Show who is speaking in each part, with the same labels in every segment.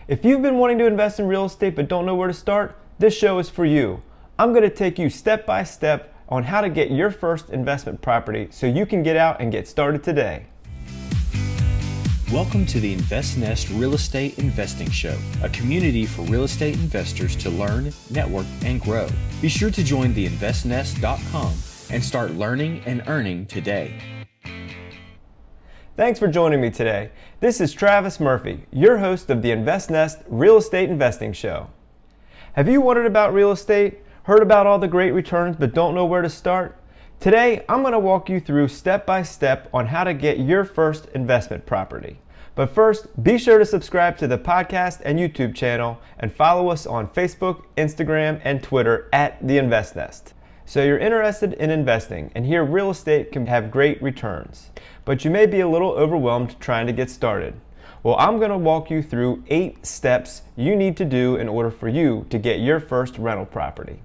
Speaker 1: If you've been wanting to invest in real estate but don't know where to start, this show is for you. I'm going to take you step by step on how to get your first investment property so you can get out and get started today.
Speaker 2: Welcome to the InvestNest Real Estate Investing Show, a community for real estate investors to learn, network, and grow. Be sure to join the investnest.com and start learning and earning today.
Speaker 1: Thanks for joining me today. This is Travis Murphy, your host of the InvestNest Real Estate Investing Show. Have you wondered about real estate, heard about all the great returns, but don't know where to start? Today, I'm going to walk you through step by step on how to get your first investment property. But first, be sure to subscribe to the podcast and YouTube channel and follow us on Facebook, Instagram, and Twitter at The InvestNest. So you're interested in investing and hear real estate can have great returns, but you may be a little overwhelmed trying to get started. Well, I'm going to walk you through 8 steps you need to do in order for you to get your first rental property.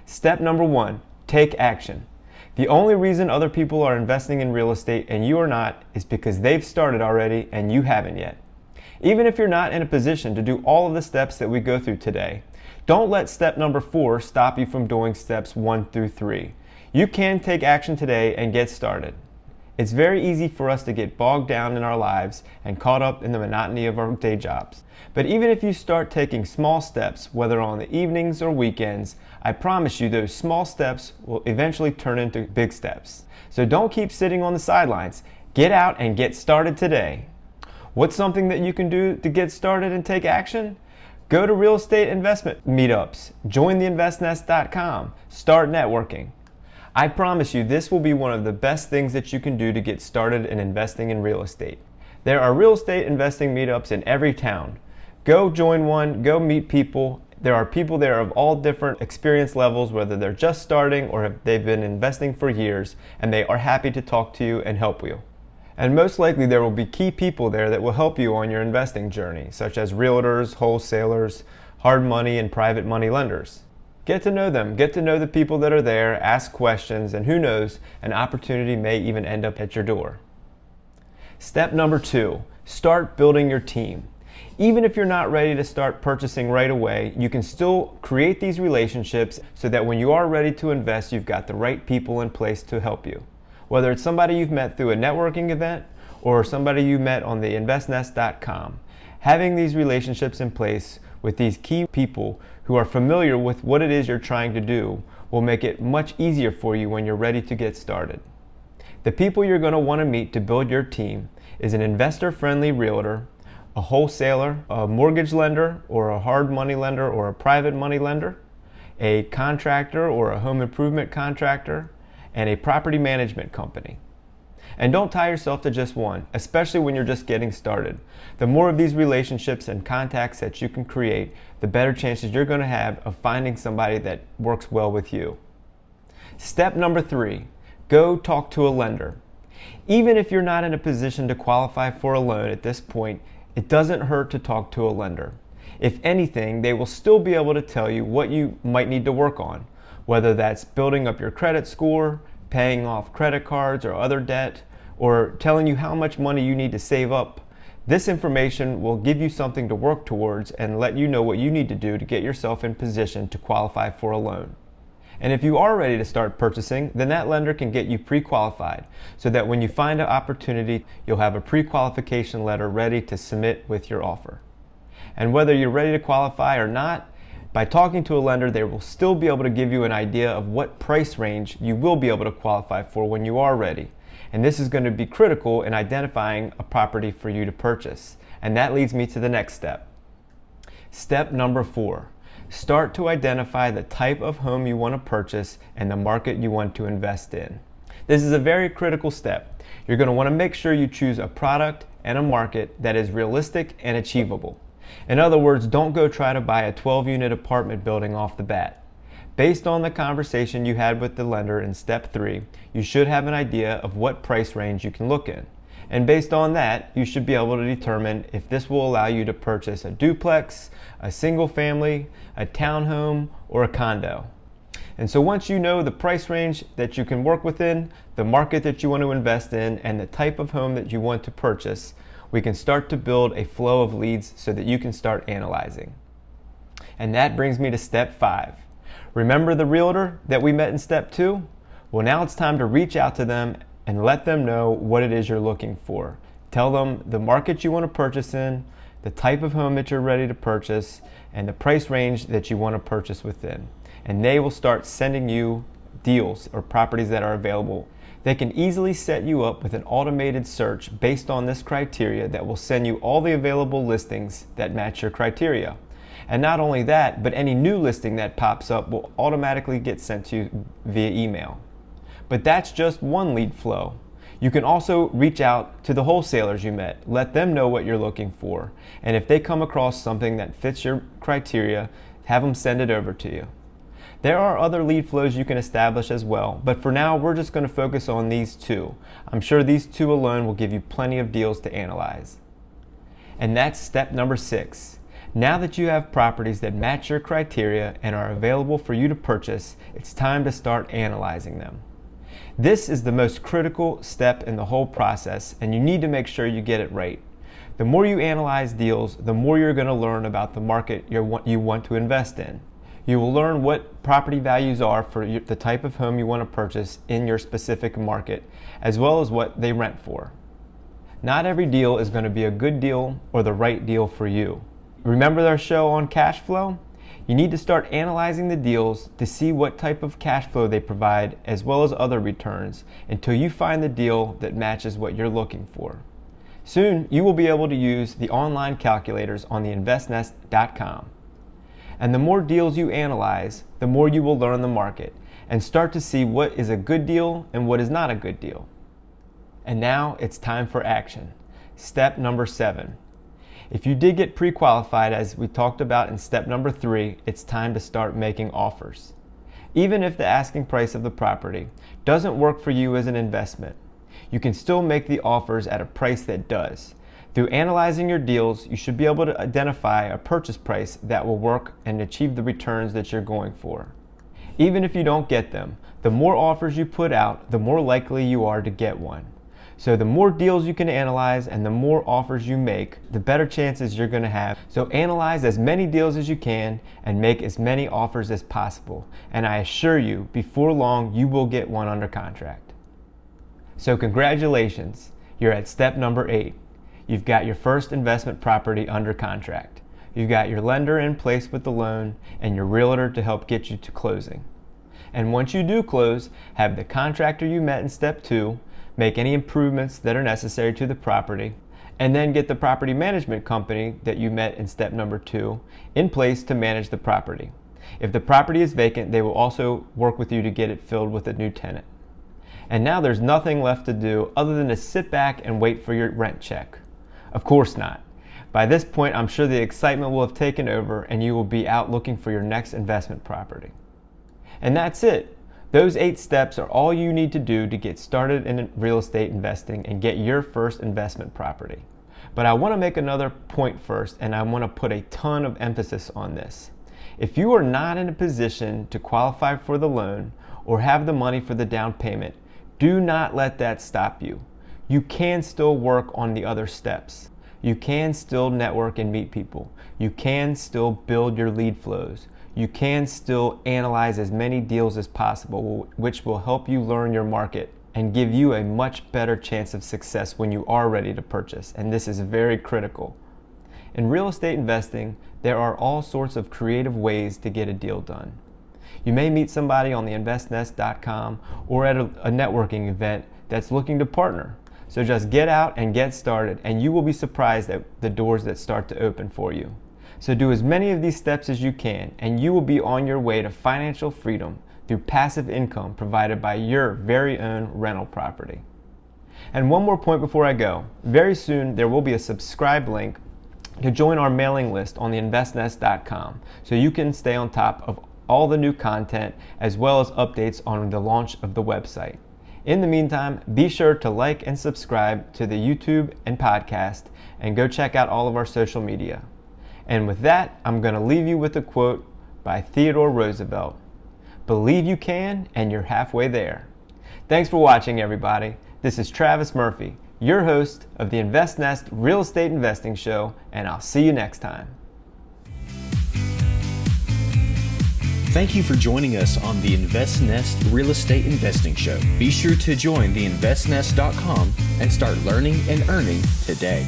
Speaker 1: Step number 1, take action. The only reason other people are investing in real estate and you are not is because they've started already and you haven't yet. Even if you're not in a position to do all of the steps that we go through today, don't let step number 4 stop you from doing steps 1 through 3. You can take action today and get started. It's very easy for us to get bogged down in our lives and caught up in the monotony of our day jobs. But even if you start taking small steps, whether on the evenings or weekends, I promise you those small steps will eventually turn into big steps. So don't keep sitting on the sidelines. Get out and get started today. What's something that you can do to get started and take action? Go to real estate investment meetups, join the investnest.com, start networking. I promise you this will be one of the best things that you can do to get started in investing in real estate. There are real estate investing meetups in every town. Go join one, go meet people. There are people there of all different experience levels, whether they're just starting or they've been investing for years, and they are happy to talk to you and help you. And most likely there will be key people there that will help you on your investing journey, such as realtors, wholesalers, hard money, and private money lenders. Get to know them, get to know the people that are there, ask questions, and who knows, an opportunity may even end up at your door. Step number 2, start building your team. Even if you're not ready to start purchasing right away, you can still create these relationships so that when you are ready to invest, you've got the right people in place to help you. Whether it's somebody you've met through a networking event or somebody you met on the investnest.com, having these relationships in place with these key people who are familiar with what it is you're trying to do will make it much easier for you when you're ready to get started. The people you're going to want to meet to build your team is an investor-friendly realtor, a wholesaler, a mortgage lender, or a hard money lender, or a private money lender, a contractor or a home improvement contractor, and a property management company. And don't tie yourself to just one, especially when you're just getting started. The more of these relationships and contacts that you can create, the better chances you're going to have of finding somebody that works well with you. Step number 3, go talk to a lender. Even if you're not in a position to qualify for a loan at this point, it doesn't hurt to talk to a lender. If anything, they will still be able to tell you what you might need to work on, whether that's building up your credit score, paying off credit cards or other debt, or telling you how much money you need to save up. This information will give you something to work towards and let you know what you need to do to get yourself in position to qualify for a loan. And if you are ready to start purchasing, then that lender can get you pre-qualified so that when you find an opportunity, you'll have a pre-qualification letter ready to submit with your offer. And whether you're ready to qualify or not, by talking to a lender, they will still be able to give you an idea of what price range you will be able to qualify for when you are ready. And this is going to be critical in identifying a property for you to purchase. And that leads me to the next step. Step number 4, start to identify the type of home you want to purchase and the market you want to invest in. This is a very critical step. You're going to want to make sure you choose a product and a market that is realistic and achievable. In other words, don't go try to buy a 12-unit apartment building off the bat. Based on the conversation you had with the lender in step 3, you should have an idea of what price range you can look in. And based on that, you should be able to determine if this will allow you to purchase a duplex, a single family, a townhome, or a condo. And so once you know the price range that you can work within, the market that you want to invest in, and the type of home that you want to purchase, we can start to build a flow of leads so that you can start analyzing. And that brings me to step 5. Remember the realtor that we met in step 2? Well, now it's time to reach out to them and let them know what it is you're looking for. Tell them the market you want to purchase in, the type of home that you're ready to purchase, and the price range that you want to purchase within. And they will start sending you deals or properties that are available. They can easily set you up with an automated search based on this criteria that will send you all the available listings that match your criteria. And not only that, but any new listing that pops up will automatically get sent to you via email. But that's just one lead flow. You can also reach out to the wholesalers you met, let them know what you're looking for, and if they come across something that fits your criteria, have them send it over to you. There are other lead flows you can establish as well, but for now we're just going to focus on these 2. I'm sure these 2 alone will give you plenty of deals to analyze. And that's step number 6. Now that you have properties that match your criteria and are available for you to purchase, it's time to start analyzing them. This is the most critical step in the whole process, and you need to make sure you get it right. The more you analyze deals, the more you're going to learn about the market you want to invest in. You will learn what property values are for the type of home you want to purchase in your specific market, as well as what they rent for. Not every deal is going to be a good deal or the right deal for you. Remember our show on cash flow? You need to start analyzing the deals to see what type of cash flow they provide, as well as other returns, until you find the deal that matches what you're looking for. Soon, you will be able to use the online calculators on the investnest.com. And the more deals you analyze, the more you will learn the market and start to see what is a good deal and what is not a good deal. And now it's time for action. Step number 7. If you did get pre-qualified, as we talked about in step number 3, it's time to start making offers. Even if the asking price of the property doesn't work for you as an investment, you can still make the offers at a price that does. Through analyzing your deals, you should be able to identify a purchase price that will work and achieve the returns that you're going for. Even if you don't get them, the more offers you put out, the more likely you are to get one. So the more deals you can analyze and the more offers you make, the better chances you're going to have. So analyze as many deals as you can and make as many offers as possible. And I assure you, before long, you will get one under contract. So congratulations, you're at step number 8. You've got your first investment property under contract. You've got your lender in place with the loan and your realtor to help get you to closing. And once you do close, have the contractor you met in step 2 make any improvements that are necessary to the property, and then get the property management company that you met in step number 2 in place to manage the property. If the property is vacant, they will also work with you to get it filled with a new tenant. And now there's nothing left to do other than to sit back and wait for your rent check. Of course not. By this point, I'm sure the excitement will have taken over and you will be out looking for your next investment property. And that's it. Those 8 steps are all you need to do to get started in real estate investing and get your first investment property. But I want to make another point first, and I want to put a ton of emphasis on this. If you are not in a position to qualify for the loan or have the money for the down payment, do not let that stop you. You can still work on the other steps. You can still network and meet people. You can still build your lead flows. You can still analyze as many deals as possible, which will help you learn your market and give you a much better chance of success when you are ready to purchase. And this is very critical. In real estate investing, there are all sorts of creative ways to get a deal done. You may meet somebody on the investnest.com or at a networking event that's looking to partner. So just get out and get started, and you will be surprised at the doors that start to open for you. So do as many of these steps as you can, and you will be on your way to financial freedom through passive income provided by your very own rental property. And one more point before I go. Very soon there will be a subscribe link to join our mailing list on the investnest.com so you can stay on top of all the new content as well as updates on the launch of the website. In the meantime, be sure to like and subscribe to the YouTube and podcast, and go check out all of our social media. And with that, I'm going to leave you with a quote by Theodore Roosevelt. Believe you can, and you're halfway there. Thanks for watching, everybody. This is Travis Murphy, your host of the InvestNest Real Estate Investing Show, and I'll see you next time.
Speaker 2: Thank you for joining us on the InvestNest Real Estate Investing Show. Be sure to join the InvestNest.com and start learning and earning today.